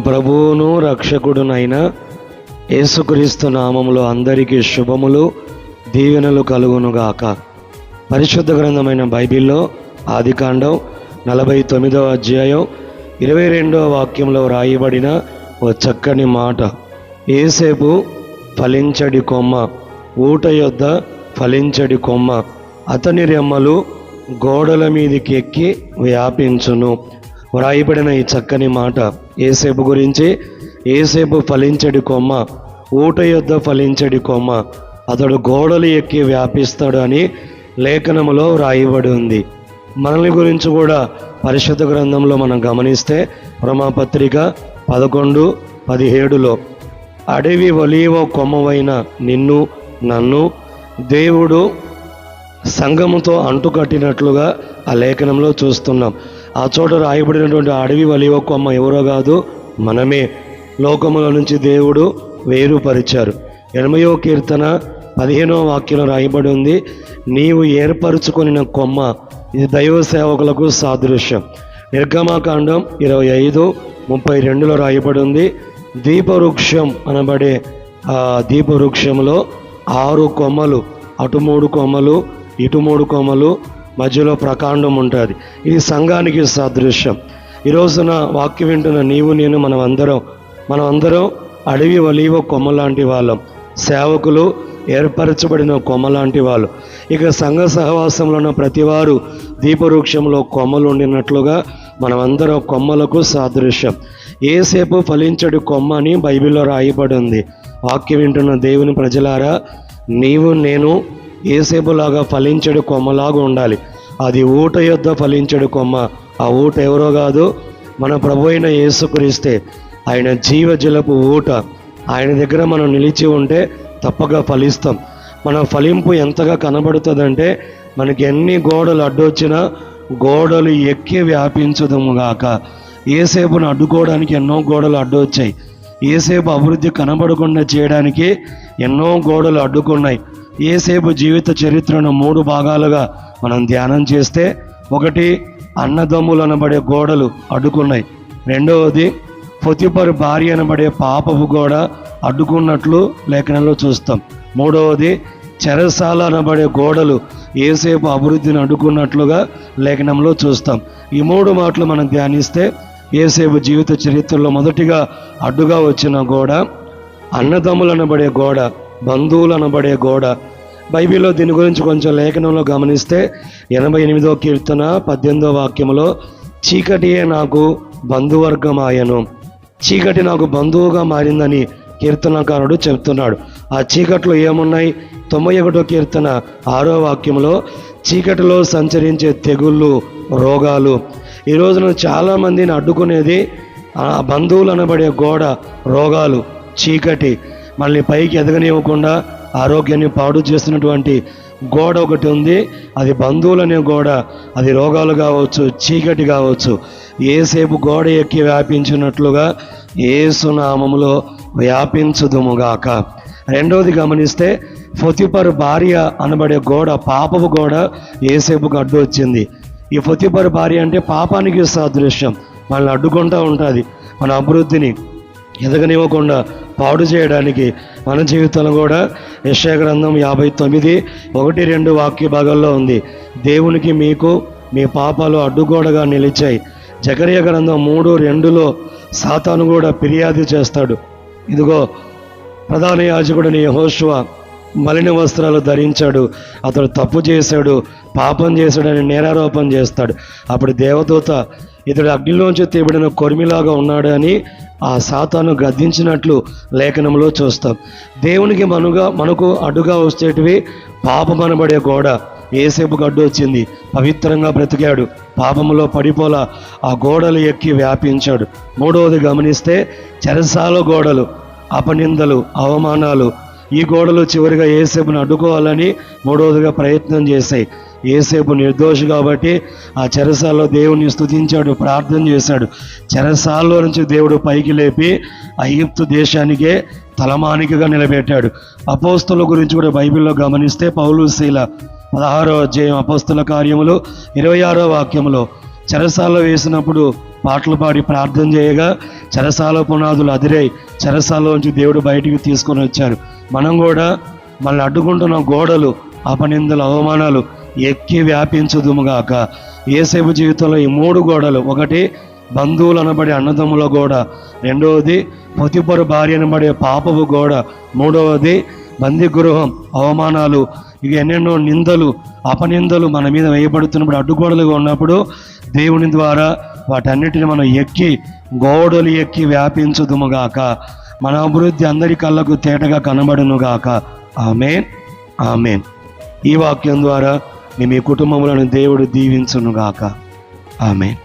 ప్రభువును రక్షకుడునైన యేసుక్రీస్తు నామములో అందరికీ శుభములు, దీవెనలు కలుగునుగాక. పరిశుద్ధ గ్రంథమైన బైబిల్లో ఆదికాండం 49వ అధ్యాయం 22వ వాక్యంలో రాయబడిన ఓ చక్కని మాట. యేసేపు ఫలించడి కొమ్మ, ఊట యొద్ద ఫలించడి కొమ్మ, అతని రెమ్మలు గోడల మీదికి ఎక్కి వ్యాపించును. వ్రాయబడిన ఈ చక్కని మాట యేసేపు గురించి. యేసేపు ఫలించడి కొమ్మ, ఊట యొద్ద ఫలించడి కొమ్మ, అతడు గోడలు ఎక్కి వ్యాపిస్తాడు అని లేఖనములో వ్రాయబడి ఉంది. మనల్ని గురించి కూడా పరిశుద్ధ గ్రంథంలో మనం గమనిస్తే రోమాపత్రిక 11:17లో అడవి ఒలీవ కొమ్మవైన నిన్ను నన్ను దేవుడు సంఘముతో అంటుకట్టినట్లుగా ఆ లేఖనంలో చూస్తున్నాం. ఆ చోట రాయబడినటువంటి అడవి ఒలీవ కొమ్మ ఎవరో కాదు, మనమే. లోకముల నుంచి దేవుడు వేరుపరిచారు. 80వ కీర్తన 15వ వాక్యంలో రాయబడి ఉంది, నీవు ఏర్పరచుకొనిన కొమ్మ, ఇది దైవ సేవకులకు సాదృశ్యం. నిర్గమాకాండం 25:32లో రాయబడి ఉంది, దీపవృక్షం అనబడే ఆ దీపవృక్షంలో 6 కొమ్మలు, అటు 3 కొమ్మలు ఇటు 3 కొమ్మలు, మధ్యలో ప్రకాండం ఉంటుంది. ఇది సంఘానికి సాదృశ్యం. ఈరోజున వాక్యం వింటున్న నీవు నేను మనమందరం అడవి ఒలీవ కొమ్మ లాంటి వాళ్ళం, సేవకులు ఏర్పరచబడిన కొమ్మ లాంటి వాళ్ళు. ఇక సంఘ సహవాసంలో ఉన్న ప్రతివారు దీపవృక్షంలో కొమ్మలు ఉండినట్లుగా మనమందరం కొమ్మలకు సాదృశ్యం. యేసేపు ఫలించడు కొమ్మ అని బైబిల్లో రాయబడి ఉంది. వాక్యం వింటున్న దేవుని ప్రజలారా, నీవు నేను యేసేపులాగా ఫలించడు కొమ్మలాగా ఉండాలి. అది ఊట యొద్ద ఫలించడు కొమ్మ. ఆ ఊట ఎవరో కాదు, మన ప్రభు అయిన యేసుక్రీస్తే. ఆయన జీవజలపు ఊట. ఆయన దగ్గర మనం నిలిచి ఉంటే తప్పగా ఫలిస్తాం. మన ఫలింపు ఎంతగా కనబడుతుందంటే, మనకి ఎన్ని గోడలు అడ్డొచ్చినా గోడలు ఎక్కి వ్యాపించదుముగాక. యేసేపును అడ్డుకోవడానికి ఎన్నో గోడలు అడ్డొచ్చాయి. యేసేపు అభివృద్ధి కనబడకుండా చేయడానికి ఎన్నో గోడలు అడ్డుకున్నాయి. యేసేపు జీవిత చరిత్రను 3 భాగాలుగా మనం ధ్యానం చేస్తే, ఒకటి అన్నదమ్ములు అనబడే గోడలు అడ్డుకున్నాయి. రెండవది పొతిఫరు భార్య అనబడే పాపపు గోడ అడ్డుకున్నట్లు లేఖనంలో చూస్తాం. మూడవది చెరసాల అనబడే గోడలు యేసేపు అభివృద్ధిని అడ్డుకున్నట్లుగా లేఖనంలో చూస్తాం. ఈ 3 మాటలు మనం ధ్యానిస్తే, యేసేపు జీవిత చరిత్రలో మొదటిగా అడ్డుగా వచ్చిన గోడ అన్నదమ్ములు అనబడే గోడ, బంధువులు అనబడే గోడ. బైబిల్లో దీని గురించి కొంచెం లేఖనంలో గమనిస్తే 88వ కీర్తన 18వ వాక్యంలో, చీకటియే నాకు బంధువర్గమాయను, చీకటి నాకు బంధువుగా మారిందని కీర్తనకారుడు చెప్తున్నాడు. ఆ చీకట్లో ఏమున్నాయి? 91వ కీర్తన 6వ వాక్యంలో, చీకటిలో సంచరించే తెగుళ్ళు, రోగాలు. ఈ రోజున చాలామందిని అడ్డుకునేది ఆ బంధువులు అనబడే గోడ, రోగాలు, చీకటి. మళ్ళీ పైకి ఎదగనివ్వకుండా ఆరోగ్యాన్ని పాడు చేస్తున్నటువంటి గోడ ఒకటి ఉంది. అది బంధువులనే గోడ. అది రోగాలు కావచ్చు, చీకటి కావచ్చు. యేసేపు గోడ ఎక్కి వ్యాపించినట్లుగా యేసు నామములో వ్యాపించుదుముగాక. రెండవది గమనిస్తే, పొతిఫరు భార్య అనబడే గోడ, పాపపు గోడ యేసేపుకు అడ్డు వచ్చింది. ఈ పొతిఫరు భార్య అంటే పాపానికి సాదృశ్యం. మనల్ని అడ్డుకుంటూ ఉంటుంది, మన అభివృద్ధిని ఎదగనివ్వకుండా పాడు చేయడానికి. మన జీవితంలో కూడా యెషయా గ్రంథం 59:1-2 వాక్య భాగాల్లో ఉంది, దేవునికి మీకు మీ పాపాలు అడ్డుగోడగా నిలిచాయి. జకర్యా గ్రంథం 3:2లో సాతాను కూడా ఫిర్యాదు చేస్తాడు. ఇదిగో ప్రధాన యాజకుడిని యెహోషువ మలిన వస్త్రాలు ధరించాడు, అతడు తప్పు చేశాడు, పాపం చేశాడని నేరారోపణ చేస్తాడు. అప్పుడు దేవదూత, ఇతడు అగ్నిలోంచి తీయబడిన కొరిమిలాగా ఉన్నాడు అని ఆ సాతాను గద్దించినట్లు లేఖనంలో చూస్తాం. దేవునికి మనకు అడ్డుగా వచ్చేటివి పాపమనబడే గోడ. యేసేపుకు అడ్డు వచ్చింది, పవిత్రంగా బ్రతికాడు, పాపములో పడిపోలా, ఆ గోడలు ఎక్కి వ్యాపించాడు. మూడవది గమనిస్తే, చెరసాల గోడలు, అపనిందలు, అవమానాలు. ఈ గోడలు చివరిగా యేసేపును అడ్డుకోవాలని మూడవదిగా ప్రయత్నం చేశాయి. యేసేపు నిర్దోషి కాబట్టి ఆ చెరసాల్లో దేవుని స్తుతించాడు, ప్రార్థన చేశాడు. చెరసాల్లో నుంచి దేవుడు పైకి లేపి ఐగుప్తు దేశానికే తలమానికగా నిలబెట్టాడు. అపోస్తుల గురించి కూడా బైబిల్లో గమనిస్తే, పౌలు శీల 16వ అధ్యాయం అపోస్తుల కార్యములు 26వ వాక్యంలో చెరసాల్లో వేసినప్పుడు పాటలు పాడి ప్రార్థన చేయగా చెరసాల పునాదులు అదిరై చెరసాలలోంచి దేవుడు బయటికి తీసుకొని వచ్చారు. మనం కూడా మనల్ని అడ్డుకుంటున్న గోడలు, అపనిందలు, అవమానాలు ఎక్కి వ్యాపించుదుముగాక. యేసేపు జీవితంలో ఈ 3 గోడలు, ఒకటి బంధువులు అనబడే అన్నదమ్ముల గోడ, రెండవది పొతిపొరు భార్య అనబడే పాపపు గోడ, మూడవది బందీ గృహం, అవమానాలు, ఇక ఎన్నెన్నో నిందలు, అపనిందలు మన మీద వేయబడుతున్నప్పుడు అడ్డుగోడలుగా ఉన్నప్పుడు దేవుని ద్వారా వాటన్నిటిని మనం గోడలు ఎక్కి వ్యాపించుదుముగాక. మన అభివృద్ధి అందరి కళ్ళకు తేటగా కనబడునుగాక. ఆమేన్, ఆమేన్. ఈ వాక్యం ద్వారా మీ కుటుంబములను దేవుడు దీవించునుగాక. ఆమేన్.